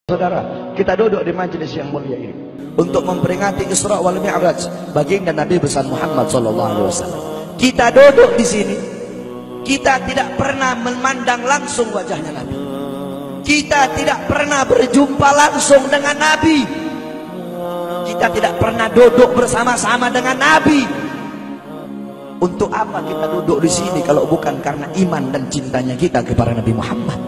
Saudara, kita duduk di majelis yang mulia ini untuk memperingati Isra wal Mi'raj baginda Nabi besar Muhammad SAW. Kita duduk di sini, kita tidak pernah memandang langsung wajahnya Nabi. Kita tidak pernah berjumpa langsung dengan Nabi. Kita tidak pernah duduk bersama-sama dengan Nabi. Untuk apa kita duduk di sini kalau bukan karena iman dan cintanya kita kepada Nabi Muhammad?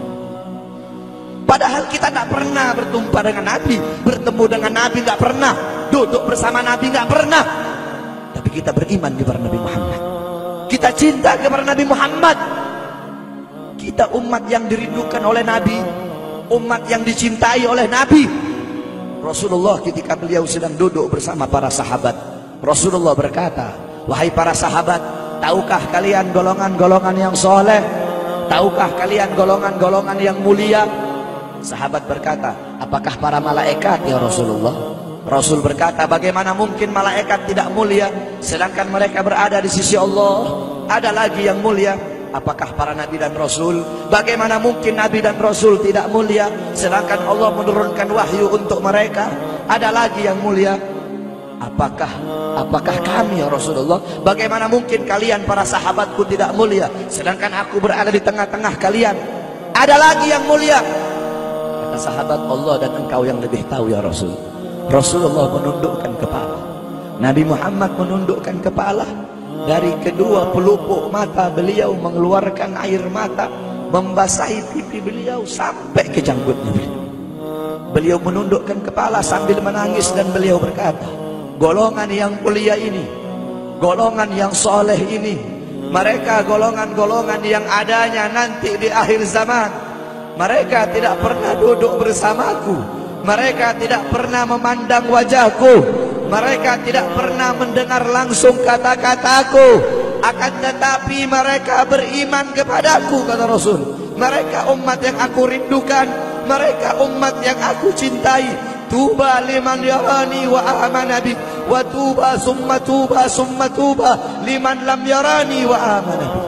Padahal kita tidak pernah berjumpa dengan Nabi, bertemu dengan Nabi tidak pernah, duduk bersama Nabi tidak pernah. Tapi kita beriman kepada Nabi Muhammad. Kita cinta kepada Nabi Muhammad. Kita umat yang dirindukan oleh Nabi, umat yang dicintai oleh Nabi. Rasulullah ketika beliau sedang duduk bersama para sahabat, Rasulullah berkata, "Wahai para sahabat, tahukah kalian golongan-golongan yang soleh? Tahukah kalian golongan-golongan yang mulia?" Sahabat berkata, "Apakah para malaikat ya Rasulullah?" Rasul berkata, "Bagaimana mungkin malaikat tidak mulia sedangkan mereka berada di sisi Allah? Ada lagi yang mulia. Apakah para nabi dan rasul? Bagaimana mungkin nabi dan rasul tidak mulia sedangkan Allah menurunkan wahyu untuk mereka? Ada lagi yang mulia. Apakah kami ya Rasulullah? Bagaimana mungkin kalian para sahabatku tidak mulia sedangkan aku berada di tengah-tengah kalian? Ada lagi yang mulia." Kata sahabat, "Allah dan engkau yang lebih tahu ya Rasul." Rasulullah menundukkan kepala, Nabi Muhammad menundukkan kepala. Dari kedua pelupuk mata beliau mengeluarkan air mata, membasahi pipi beliau sampai ke janggutnya beliau. Beliau menundukkan kepala sambil menangis dan beliau berkata, "Golongan yang mulia ini, golongan yang soleh ini, mereka golongan-golongan yang adanya nanti di akhir zaman. Mereka tidak pernah duduk bersamaku, mereka tidak pernah memandang wajahku, mereka tidak pernah mendengar langsung kata-kataku, akan tetapi mereka beriman kepadaku," kata Rasul. "Mereka umat yang aku rindukan, mereka umat yang aku cintai. Tuba liman yarani wa amana bi, wa tuba summa tuba liman lam yarani wa amana bi."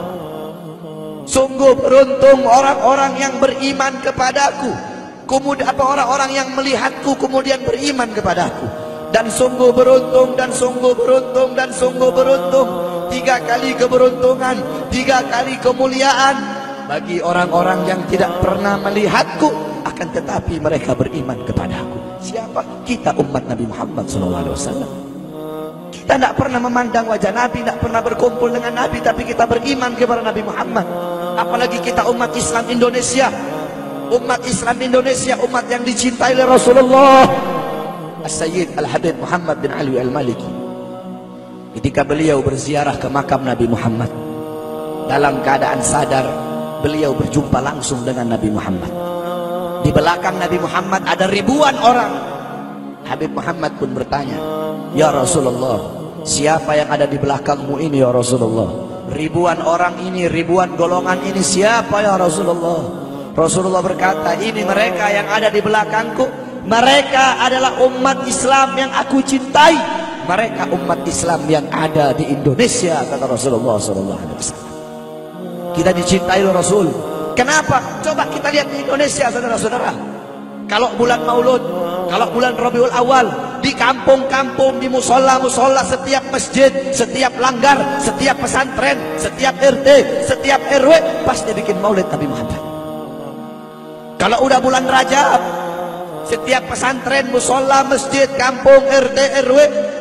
Sungguh beruntung orang-orang yang beriman kepadaku, kemudian orang-orang yang melihatku kemudian beriman kepadaku. Dan sungguh beruntung, dan sungguh beruntung, dan sungguh beruntung. 3 kali keberuntungan, 3 kali kemuliaan bagi orang-orang yang tidak pernah melihatku akan tetapi mereka beriman kepadaku. Siapa? Kita umat Nabi Muhammad SAW. Kita tidak pernah memandang wajah Nabi, tidak pernah berkumpul dengan Nabi, tapi kita beriman kepada Nabi Muhammad. Apalagi kita umat Islam Indonesia. Umat Islam Indonesia, umat yang dicintai oleh Rasulullah. As-Sayyid Al-Habib Muhammad bin Ali Al-Maliki, ketika beliau berziarah ke makam Nabi Muhammad, dalam keadaan sadar beliau berjumpa langsung dengan Nabi Muhammad. Di belakang Nabi Muhammad ada ribuan orang. Habib Muhammad pun bertanya, "Ya Rasulullah, siapa yang ada di belakangmu ini ya Rasulullah? Ribuan orang ini, ribuan golongan ini, siapa ya Rasulullah?" Rasulullah berkata, "Ini mereka yang ada di belakangku. Mereka adalah umat Islam yang aku cintai. Mereka umat Islam yang ada di Indonesia," kata Rasulullah SAW. Kita dicintai oleh Rasul. Kenapa? Coba kita lihat di Indonesia, saudara-saudara. Kalau bulan Maulud, kalau bulan Rabiul Awal, di kampung-kampung, di musola-musola, setiap masjid, setiap langgar, setiap pesantren, setiap RT, setiap RW pasti bikin maulid Nabi Muhammad. Kalau udah bulan Rajab, setiap pesantren, musola, masjid, kampung, RT, RW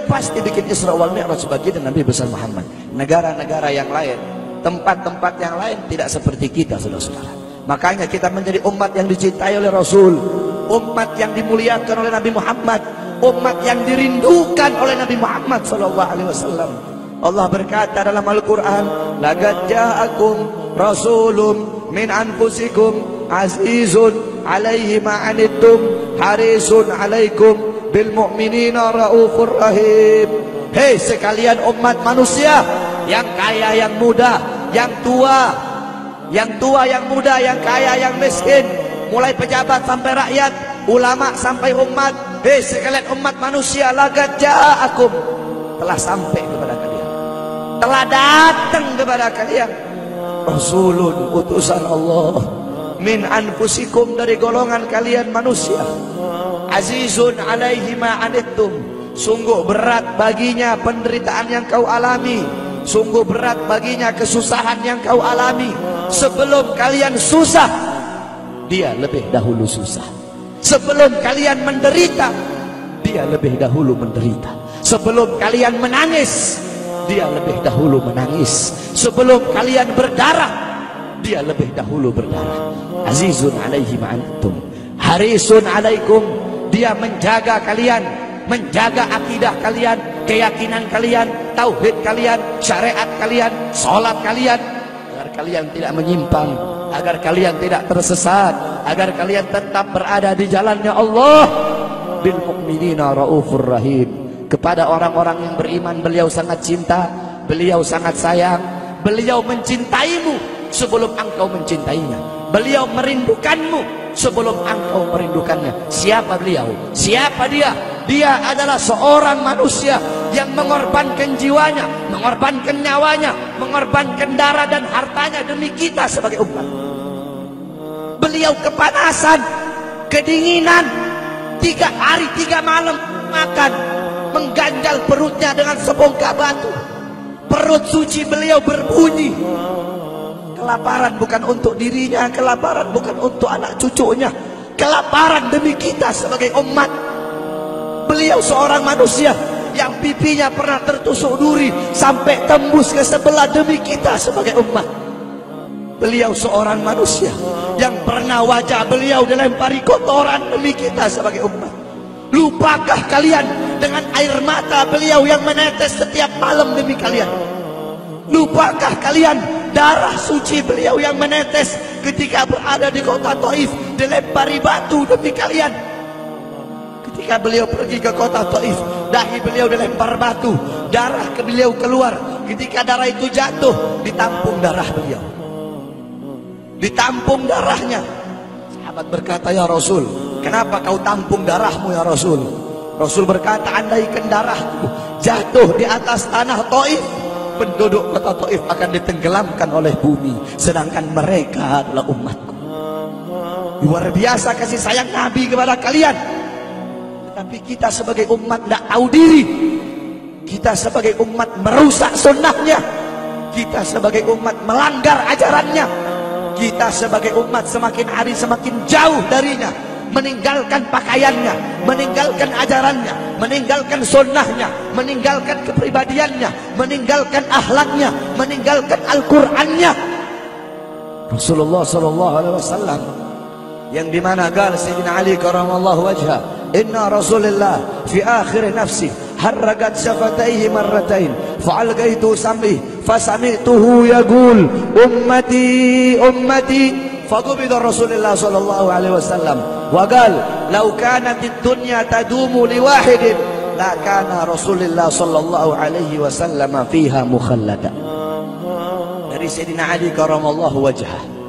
pasti bikin Isra wal Mi'raj sebagai Nabi besar Muhammad. Negara-negara yang lain, tempat-tempat yang lain tidak seperti kita, saudara-saudara. Makanya kita menjadi umat yang dicintai oleh Rasul, umat yang dimuliakan oleh Nabi Muhammad, umat yang dirindukan oleh Nabi Muhammad SAW. Allah berkata dalam Al-Quran, "Laqad ja'akum rasulun min anfusikum azizun alaihi ma'anittum harisun alaikum bil mu'minina raufur rahim." Hei sekalian umat manusia, yang kaya, yang muda, yang tua, yang muda, yang kaya, yang miskin, mulai pejabat sampai rakyat, ulama sampai umat. Hei sekalian umat manusia, laqad ja'akum, telah sampai kepada kalian, telah datang kepada kalian rasulun, utusan Allah, min anfusikum, dari golongan kalian manusia, azizun alaihi ma anittum, sungguh berat baginya penderitaan yang kau alami, sungguh berat baginya kesusahan yang kau alami. Sebelum kalian susah, dia lebih dahulu susah. Sebelum kalian menderita, dia lebih dahulu menderita. Sebelum kalian menangis, dia lebih dahulu menangis. Sebelum kalian berdarah, dia lebih dahulu berdarah. Azizun alaihi ma anittum, harisun alaikum, dia menjaga kalian, menjaga akidah kalian, keyakinan kalian, tauhid kalian, syariat kalian, sholat kalian, agar kalian tidak menyimpang, agar kalian tidak tersesat, agar kalian tetap berada di jalannya Allah. Bil mu'minina raufur rahim, kepada orang-orang yang beriman beliau sangat cinta, beliau sangat sayang, beliau mencintaimu sebelum engkau mencintainya, beliau merindukanmu sebelum engkau merindukannya. Siapa beliau? Siapa dia? Dia adalah seorang manusia yang mengorbankan jiwanya, mengorbankan nyawanya, mengorbankan darah dan hartanya demi kita sebagai umat. Beliau kepanasan, kedinginan, 3 hari 3 malam makan, mengganjal perutnya dengan sebongkah batu. Perut suci beliau berbunyi. Kelaparan bukan untuk dirinya, kelaparan bukan untuk anak cucunya, kelaparan demi kita sebagai umat. Beliau seorang manusia yang pipinya pernah tertusuk duri sampai tembus ke sebelah demi kita sebagai umat. Beliau seorang manusia yang pernah wajah beliau dilempari kotoran demi kita sebagai umat. Lupakah kalian dengan air mata beliau yang menetes setiap malam demi kalian? Lupakah kalian darah suci beliau yang menetes ketika berada di kota Taif, dilempari batu demi kalian? Ketika beliau pergi ke kota Taif, dahi beliau dilempar batu, darah ke beliau keluar. Ketika darah itu jatuh, ditampung darah beliau, ditampung darahnya. Sahabat berkata, ya Rasul, kenapa kau tampung darahmu ya Rasul? Rasul berkata, andaikan darahku jatuh di atas tanah Taif, penduduk kota Taif akan ditenggelamkan oleh bumi, sedangkan mereka adalah umatku. Luar biasa kasih sayang Nabi kepada kalian. Tapi kita sebagai umat tidak tahu diri. Kita sebagai umat merusak sunnahnya. Kita sebagai umat melanggar ajarannya. Kita sebagai umat semakin hari semakin jauh darinya, meninggalkan pakaiannya, meninggalkan ajarannya, meninggalkan sunnahnya, meninggalkan kepribadiannya, meninggalkan akhlaknya, meninggalkan Al-Qur'annya. Rasulullah SAW yang dimana gal Sayyidina Ali karamallahu wajha, inna Rasulullah fi akhir nafsi harragat syafataihi marratain fa'algaitu sam'i fasami'tuhu yaqul ummati ummati faqubida Rasulullah sallallahu alaihi wasallam wa qala law kanat ad-dunya tadumu li wahidin la kana Rasulullah sallallahu alaihi wasallam fiha mukhallada. Dari Sayyidina Ali karamallahu wajhah,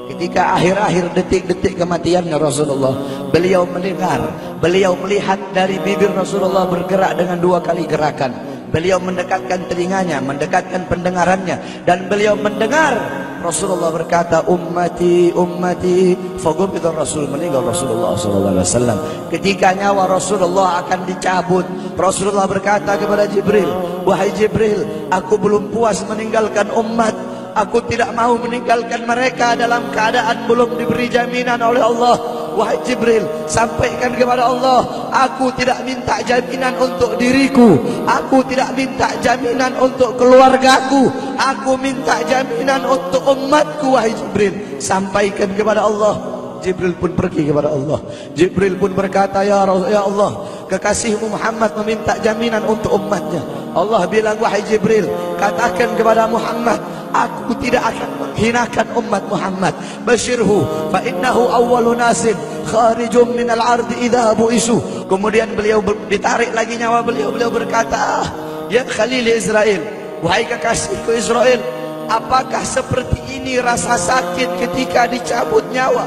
ketika akhir-akhir detik-detik kematiannya Rasulullah, beliau mendengar, beliau melihat dari bibir Rasulullah bergerak dengan 2 kali gerakan. Beliau mendekatkan telinganya, mendekatkan pendengarannya, dan beliau mendengar Rasulullah berkata, ummati ummati, faqubida Rasul, meninggal Rasulullah SAW. Ketika nyawa Rasulullah akan dicabut, Rasulullah berkata kepada Jibril, wahai Jibril, aku belum puas meninggalkan umat, aku tidak mau meninggalkan mereka dalam keadaan belum diberi jaminan oleh Allah. Wahai Jibril, sampaikan kepada Allah, aku tidak minta jaminan untuk diriku, aku tidak minta jaminan untuk keluargaku, aku minta jaminan untuk umatku. Wahai Jibril, sampaikan kepada Allah. Jibril pun pergi kepada Allah. Jibril pun berkata, ya Allah, kekasihmu Muhammad meminta jaminan untuk umatnya. Allah bilang, wahai Jibril, katakan kepada Muhammad, aku tidak akan menghinakan umat Muhammad. Basyirhu fa innahu awwalu nasin kharijum minal ardi idza bu'isu. Kemudian beliau ditarik lagi nyawa beliau. Beliau berkata, Ya Khalil Israel, wahai kekasihku Israel, apakah seperti ini rasa sakit ketika dicabut nyawa?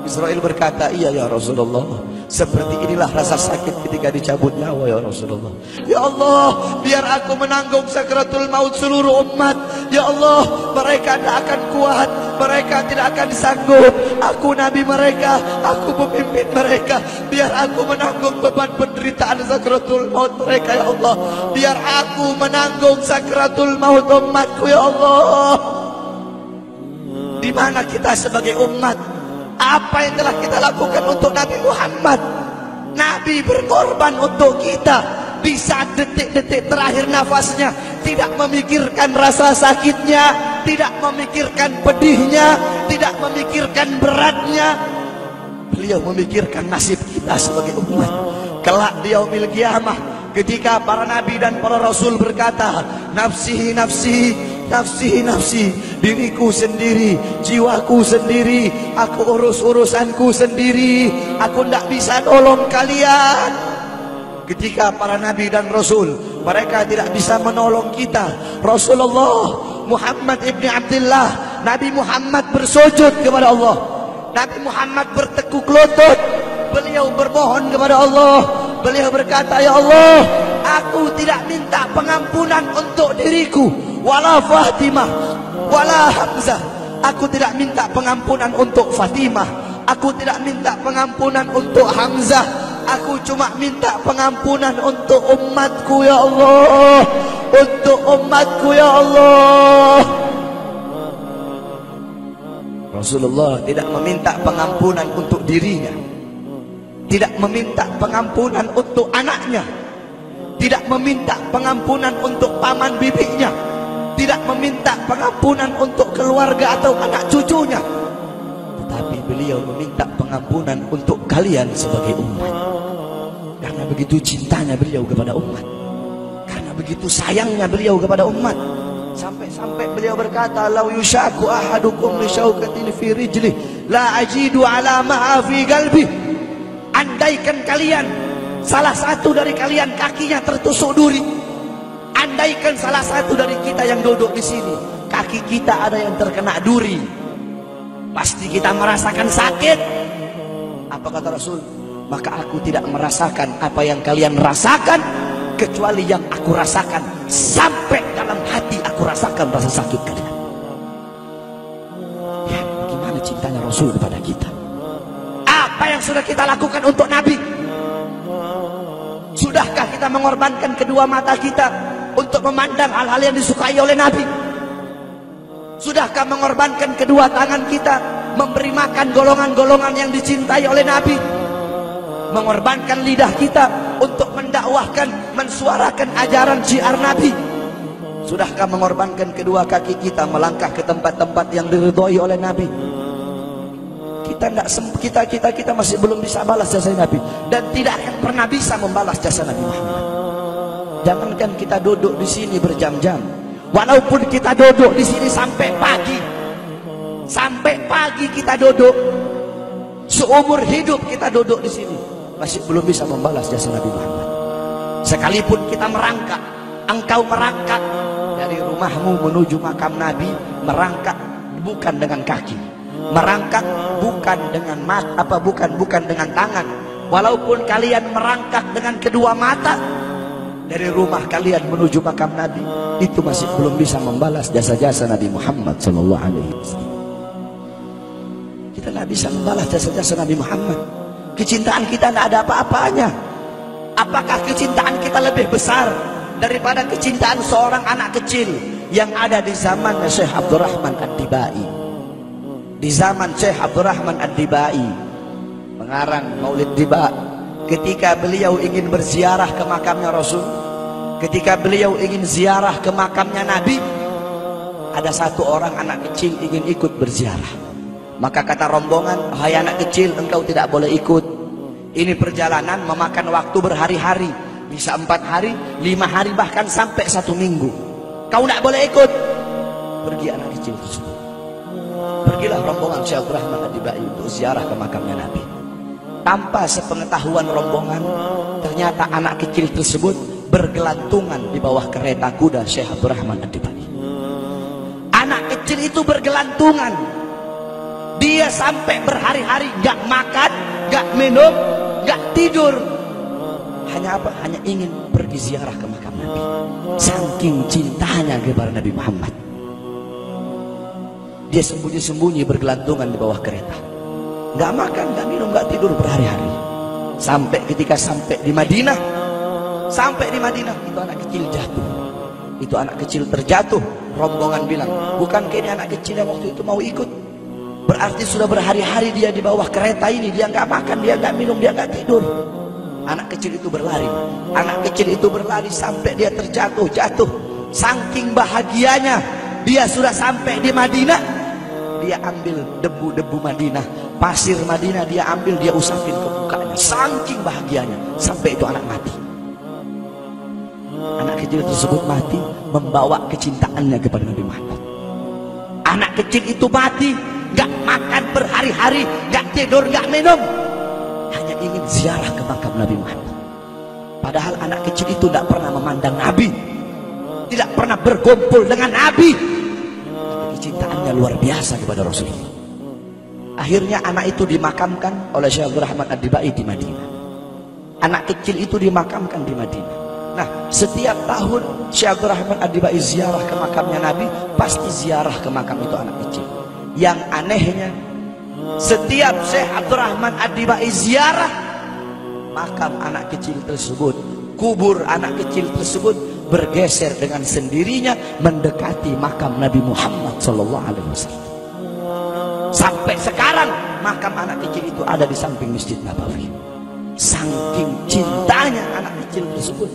Israel berkata, iya ya Rasulullah, seperti inilah rasa sakit ketika dicabut nyawa ya Rasulullah. Ya Allah, biar aku menanggung sakratul maut seluruh umat. Ya Allah, mereka tidak akan kuat, mereka tidak akan sanggup. Aku nabi mereka, aku pemimpin mereka. Biar aku menanggung beban penderitaan sakratul maut mereka ya Allah. Biar aku menanggung sakratul maut umatku ya Allah. Di mana kita sebagai umat? Apa yang telah kita lakukan untuk Nabi Muhammad? Nabi berkorban untuk kita di saat detik-detik terakhir nafasnya, tidak memikirkan rasa sakitnya, tidak memikirkan pedihnya, tidak memikirkan beratnya. Beliau memikirkan nasib kita sebagai umat. Kelak di yaumil qiyamah, ketika para nabi dan para rasul berkata, nafsi nafsi, nafsi nafsi, diriku sendiri, jiwaku sendiri, aku urus urusanku sendiri, aku tidak bisa tolong kalian. Ketika para nabi dan rasul, mereka tidak bisa menolong kita. Rasulullah Muhammad ibn Abdullah, Nabi Muhammad bersujud kepada Allah, Nabi Muhammad bertekuk lutut, beliau bermohon kepada Allah. Beliau berkata, ya Allah, aku tidak minta pengampunan untuk diriku, wala Fatimah, wala Hamzah. Aku tidak minta pengampunan untuk Fatimah, aku tidak minta pengampunan untuk Hamzah. Aku cuma minta pengampunan untuk umatku ya Allah, untuk umatku ya Allah. Rasulullah tidak meminta pengampunan untuk dirinya, tidak meminta pengampunan untuk anaknya, tidak meminta pengampunan untuk paman bibinya, tidak meminta pengampunan untuk keluarga atau anak cucunya, tetapi beliau meminta pengampunan untuk kalian sebagai umat. Karena begitu cintanya beliau kepada umat, karena begitu sayangnya beliau kepada umat, sampai-sampai beliau berkata, lau yushaku ahadukum li syaukatin fi rijlih la ajidu ala ma'a fi qalbi. Andaikan kalian, salah satu dari kalian kakinya tertusuk duri, andaikan salah satu dari kita yang duduk di sini kaki kita ada yang terkena duri, pasti kita merasakan sakit. Apa kata Rasul? Maka aku tidak merasakan apa yang kalian rasakan, kecuali yang aku rasakan, sampai dalam hati aku rasakan rasa sakit kalian. Ya, bagaimana cintanya Rasul kepada kita? Apa yang sudah kita lakukan untuk Nabi? Sudahkah kita mengorbankan kedua mata kita untuk memandang hal-hal yang disukai oleh Nabi? Sudahkah mengorbankan kedua tangan kita memberi makan golongan-golongan yang dicintai oleh Nabi? Mengorbankan lidah kita untuk mendakwahkan, mensuarakan ajaran syiar Nabi? Sudahkah mengorbankan kedua kaki kita melangkah ke tempat-tempat yang diridhoi oleh Nabi? Kita masih belum bisa balas jasa Nabi, dan tidak akan pernah bisa membalas jasa Nabi Muhammad. Jangankan kita duduk di sini berjam-jam, walaupun kita duduk di sini sampai pagi kita duduk, seumur hidup kita duduk di sini, masih belum bisa membalas jasa Nabi Muhammad. Sekalipun kita merangkak, engkau merangkak dari rumahmu menuju makam Nabi, merangkak bukan dengan kaki, merangkak bukan dengan bukan dengan tangan. Walaupun kalian merangkak dengan kedua mata dari rumah kalian menuju makam Nabi, itu masih belum bisa membalas jasa-jasa Nabi Muhammad SAW. Kita tidak bisa membalas jasa-jasa Nabi Muhammad. Kecintaan kita tidak ada apa-apanya. Apakah kecintaan kita lebih besar daripada kecintaan seorang anak kecil yang ada di zamannya Syekh Abdurrahman Ad-Dibai? Di zaman Syekh Abdurrahman Ad-Dibai, pengarang Maulid Diba, ketika beliau ingin berziarah ke makamnya Rasul, ketika beliau ingin ziarah ke makamnya Nabi, ada satu orang anak kecil ingin ikut berziarah. Maka kata rombongan, hai anak kecil, engkau tidak boleh ikut. Ini perjalanan memakan waktu berhari-hari, bisa 4 hari, 5 hari, bahkan sampai 1 minggu. Kau tidak boleh ikut. Pergi anak kecil tersebut. Pergilah rombongan Syekh Abdurrahman Ad-Dibai untuk ziarah ke makamnya Nabi. Tanpa sepengetahuan rombongan, ternyata anak kecil tersebut bergelantungan di bawah kereta kuda Syekh Abdurrahman Ad-Dibai. Anak kecil itu bergelantungan. Dia sampai berhari-hari gak makan, gak minum, gak tidur. Hanya apa? Hanya ingin pergi ziarah ke makam Nabi. Saking cintanya kepada Nabi Muhammad. Dia sembunyi-sembunyi bergelantungan di bawah kereta. Gak makan, gak minum, gak tidur berhari-hari. Sampai ketika sampai di Madinah, itu anak kecil jatuh. Itu anak kecil terjatuh. Rombongan bilang, bukan ini anak kecil yang waktu itu mau ikut? Berarti sudah berhari-hari dia di bawah kereta ini. Dia gak makan, dia gak minum, dia gak tidur. Anak kecil itu berlari. Anak kecil itu berlari sampai dia terjatuh. Saking bahagianya, dia sudah sampai di Madinah. Dia ambil debu-debu Madinah, pasir Madinah dia ambil, dia usapin ke mukanya. Saking bahagianya, sampai itu anak mati. Anak kecil tersebut mati membawa kecintaannya kepada Nabi Muhammad. Anak kecil itu mati, gak makan berhari-hari, gak tidur, gak minum, hanya ingin ziarah ke makam Nabi Muhammad. Padahal anak kecil itu tidak pernah memandang Nabi, tidak pernah berkumpul dengan Nabi, tapi kecintaannya luar biasa kepada Rasulullah. Akhirnya anak itu dimakamkan oleh Syekh Abdurrahman Ad-Dibai di Madinah. Anak kecil itu dimakamkan di Madinah. Nah, setiap tahun Syekh Abdurrahman Ad-Dibai ziarah ke makamnya Nabi, pasti ziarah ke makam itu anak kecil. Yang anehnya, setiap Syekh Abdurrahman Ad-Dibai ziarah, makam anak kecil tersebut, kubur anak kecil tersebut bergeser dengan sendirinya mendekati makam Nabi Muhammad SAW. Sampai sekarang makam anak kecil itu ada di samping Masjid Nabawi. Saking cintanya anak kecil tersebut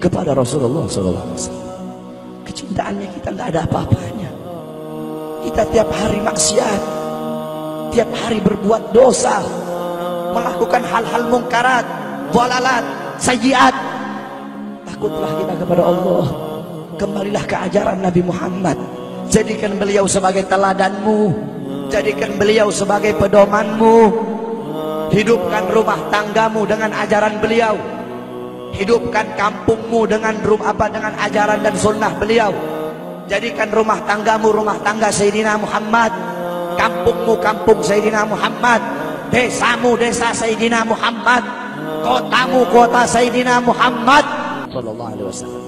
kepada Rasulullah SAW. Kecintaannya kita nggak ada apa-apanya. Kita tiap hari maksiat, tiap hari berbuat dosa, melakukan hal-hal mungkarat, dhalalat, sayyiat. Takutlah kita kepada Allah. Kembalilah ke ajaran Nabi Muhammad. Jadikan beliau sebagai teladanmu, jadikan beliau sebagai pedomanmu. Hidupkan rumah tanggamu dengan ajaran beliau. Hidupkan kampungmu dengan dengan ajaran dan sunnah beliau. Jadikan rumah tanggamu rumah tangga Sayyidina Muhammad, kampungmu kampung Sayyidina Muhammad, desamu desa Sayyidina Muhammad, kotamu kota Sayyidina Muhammad sallallahu alaihi wasallam.